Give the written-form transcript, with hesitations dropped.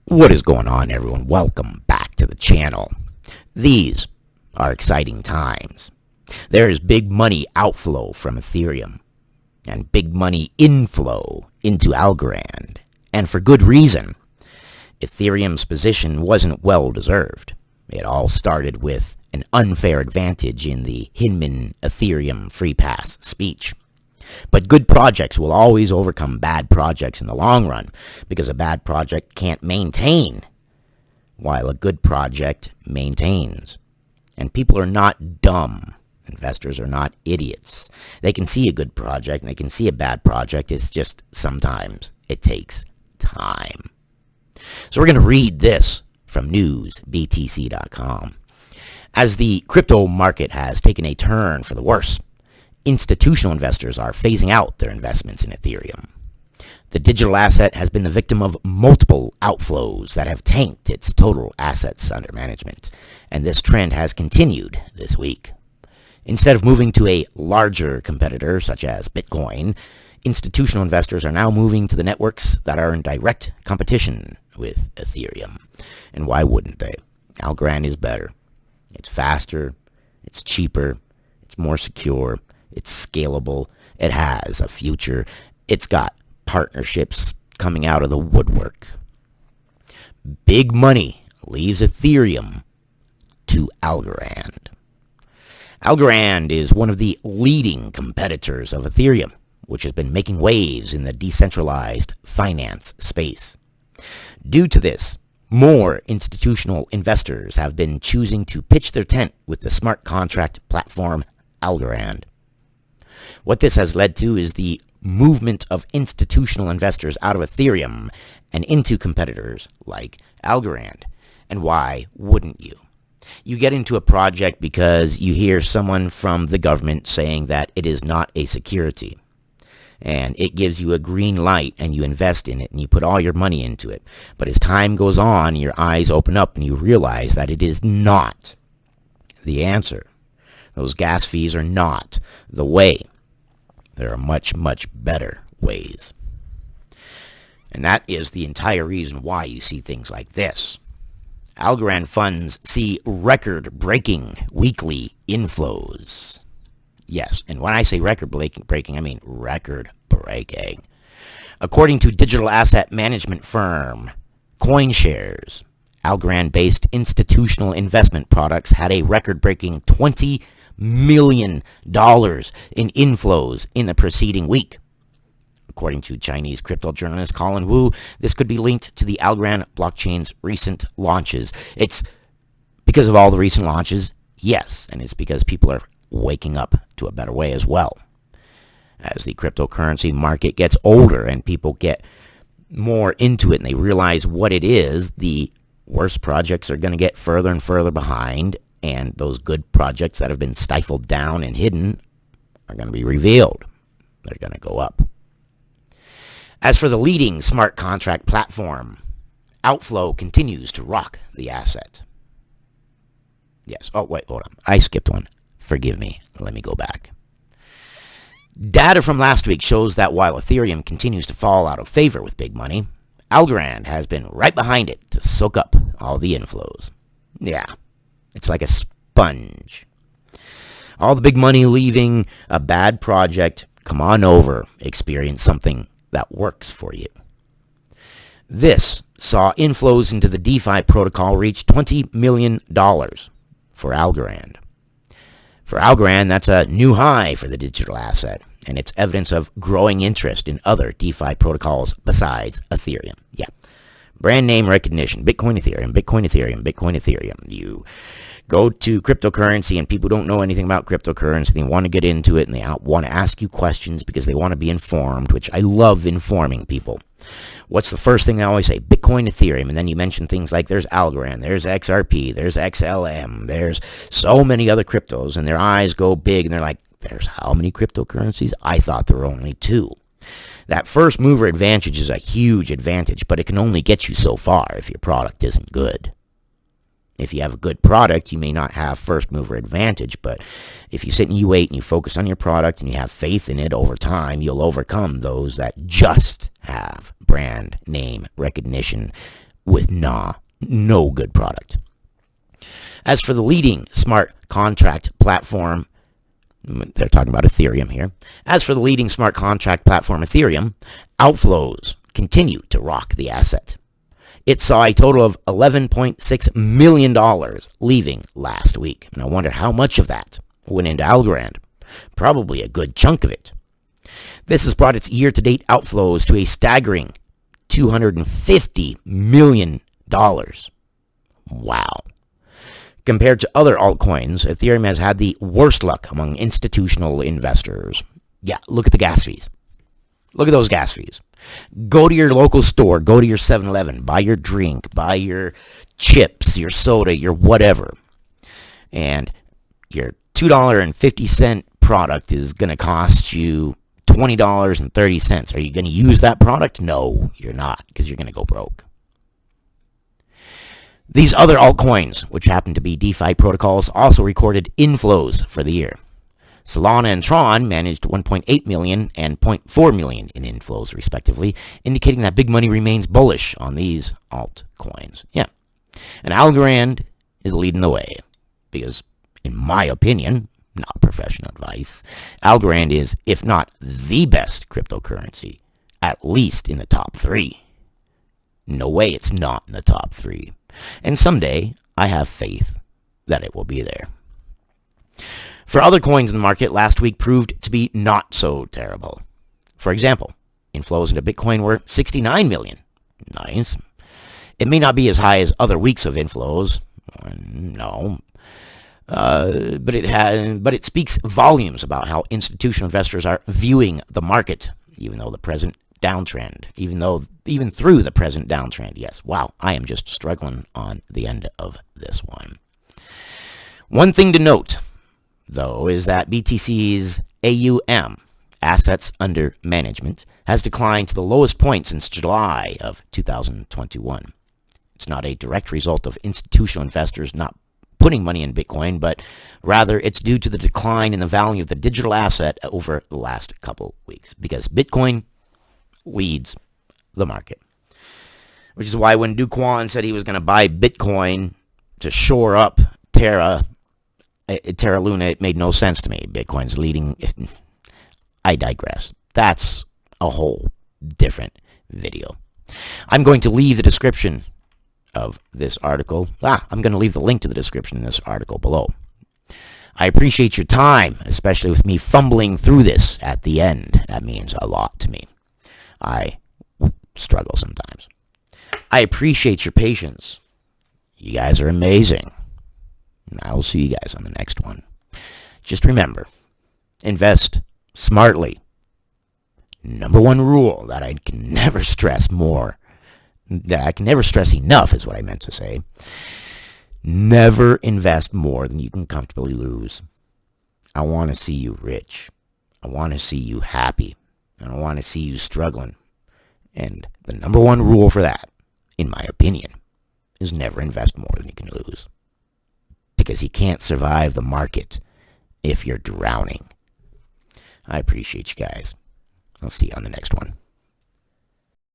What is going on, everyone? Welcome back to the channel. These are exciting times. There is big money outflow from Ethereum and big money inflow into Algorand, and for good reason. Ethereum's position wasn't well deserved. It all started with an unfair advantage in the Hinman Ethereum free pass speech. But good projects will always overcome bad projects in the long run, because a bad project can't maintain, while a good project maintains. And people are not dumb. Investors are not idiots. They can see a good project and they can see a bad project. It's just sometimes it takes time. So we're going to read this from newsbtc.com. As the crypto market has taken a turn for the worse, institutional investors are phasing out their investments in Ethereum. The digital asset has been the victim of multiple outflows that have tanked its total assets under management, and this trend has continued this week. Instead of moving to a larger competitor such as Bitcoin, institutional investors are now moving to the networks that are in direct competition with Ethereum. And why wouldn't they? Algorand is better. It's faster, it's cheaper, it's more secure, it's scalable, it has a future, it's got partnerships coming out of the woodwork. Big money leaves Ethereum to Algorand. Algorand is one of the leading competitors of Ethereum, which has been making waves in the decentralized finance space. Due to this, more institutional investors have been choosing to pitch their tent with the smart contract platform Algorand. What this has led to is the movement of institutional investors out of Ethereum and into competitors like Algorand. And why wouldn't you? You get into a project because you hear someone from the government saying that it is not a security. And it gives you a green light and you invest in it and you put all your money into it. But as time goes on, your eyes open up and you realize that it is not the answer. Those gas fees are not the way. There are much, much better ways. And that is the entire reason why you see things like this. Algorand funds see record-breaking weekly inflows. Yes, and when I say record-breaking, I mean record-breaking. According to digital asset management firm CoinShares, Algorand-based institutional investment products had a record-breaking $20 million in inflows in the preceding week. According to Chinese crypto journalist Colin Wu, this could be linked to the Algorand blockchain's recent launches. It's because of all the recent launches, yes, and it's because people are waking up to a better way as well. As the cryptocurrency market gets older and people get more into it and they realize what it is, the worst projects are going to get further and further behind, and those good projects that have been stifled down and hidden are going to be revealed. They're going to go up. As for the leading smart contract platform, outflow continues to rock the asset. Yes. Oh, wait, hold on. I skipped one. Forgive me. Let me go back. Data from last week shows that while Ethereum continues to fall out of favor with big money, Algorand has been right behind it to soak up all the inflows. Yeah, it's like a sponge. All the big money leaving a bad project, come on over, experience something that works for you. This saw inflows into the DeFi protocol reach $20 million for Algorand. For Algorand, that's a new high for the digital asset, and it's evidence of growing interest in other DeFi protocols besides Ethereum. Yeah, brand name recognition, Bitcoin, Ethereum, Bitcoin, Ethereum, Bitcoin, Ethereum. You go to cryptocurrency and people don't know anything about cryptocurrency. They want to get into it and they want to ask you questions because they want to be informed, which I love informing people. What's the first thing they always say? Bitcoin, Ethereum. And then you mention things like there's Algorand, there's XRP, there's XLM, there's so many other cryptos, and their eyes go big and they're like, there's how many cryptocurrencies? I thought there were only two. That first mover advantage is a huge advantage, but it can only get you so far if your product isn't good. If you have a good product, you may not have first mover advantage, but if you sit and you wait and you focus on your product and you have faith in it over time, you'll overcome those that just have brand name recognition with no good product. As for the leading smart contract platform, they're talking about Ethereum here. As for the leading smart contract platform, Ethereum, outflows continue to rock the asset. It saw a total of $11.6 million leaving last week. And I wonder how much of that went into Algorand. Probably a good chunk of it. This has brought its year-to-date outflows to a staggering $250 million. Wow. Compared to other altcoins, Ethereum has had the worst luck among institutional investors. Yeah, look at the gas fees. Look at those gas fees. Go to your local store, go to your 7-Eleven, buy your drink, buy your chips, your soda, your whatever. And your $2.50 product is going to cost you $20.30. Are you going to use that product? No, you're not, because you're going to go broke. These other altcoins, which happen to be DeFi protocols, also recorded inflows for the year. Solana and Tron managed 1.8 million and 0.4 million in inflows, respectively, indicating that big money remains bullish on these altcoins. Yeah. And Algorand is leading the way because, in my opinion, not professional advice, Algorand is, if not the best cryptocurrency, at least in the top 3. No way it's not in the top 3. And someday, I have faith that it will be there. For other coins in the market, last week proved to be not so terrible. For example, inflows into Bitcoin were 69 million. Nice. It may not be as high as other weeks of inflows. No. But it speaks volumes about how institutional investors are viewing the market, even through the present downtrend. Yes. Wow. I am just struggling on the end of this one. One thing to note, though, is that BTC's AUM, assets under management, has declined to the lowest point since July of 2021. It's not a direct result of institutional investors not putting money in Bitcoin, but rather it's due to the decline in the value of the digital asset over the last couple weeks, because Bitcoin leads the market. Which is why when Duquan said he was going to buy Bitcoin to shore up Terra Luna, it made no sense to me. Bitcoin's leading. I digress. That's a whole different video. I'm going to leave the description of this article. I'm going to leave the link to the description in this article below. I appreciate your time, especially with me fumbling through this at the end. That means a lot to me. I struggle sometimes. I appreciate your patience. You guys are amazing. I will see you guys on the next one. Just remember, invest smartly. Number one rule that I can never stress enough is what I meant to say. Never invest more than you can comfortably lose. I want to see you rich. I want to see you happy. And I want to see you struggling. And the number one rule for that, in my opinion, is never invest more than you can lose. Because you can't survive the market if you're drowning. I appreciate you guys. I'll see you on the next one.